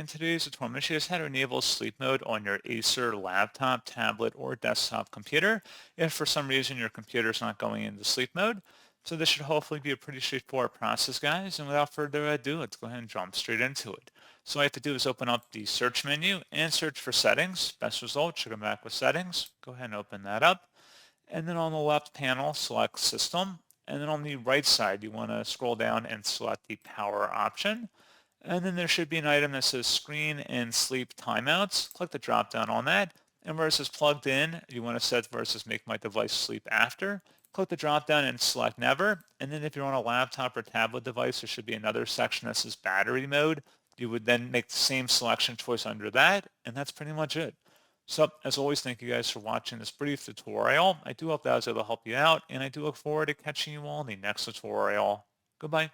In today's tutorial, I'm going to show you how to enable sleep mode on your Acer laptop, tablet, or desktop computer if for some reason your computer is not going into sleep mode. So this should hopefully be a pretty straightforward process, guys. And without further ado, let's go ahead and jump straight into it. So all I have to do is open up the search menu and search for settings. Best result should come back with settings. Go ahead and open that up. And then on the left panel, select System. And then on the right side, you want to scroll down and select the Power option. And then there should be an item that says Screen and Sleep Timeouts. Click the drop down on that. And where it says Plugged In, you want to set versus Make My Device Sleep After. Click the drop down and select Never. And then if you're on a laptop or tablet device, there should be another section that says Battery Mode. You would then make the same selection choice under that, and that's pretty much it. So, as always, thank you guys for watching this brief tutorial. I do hope that was able to help you out, and I do look forward to catching you all in the next tutorial. Goodbye.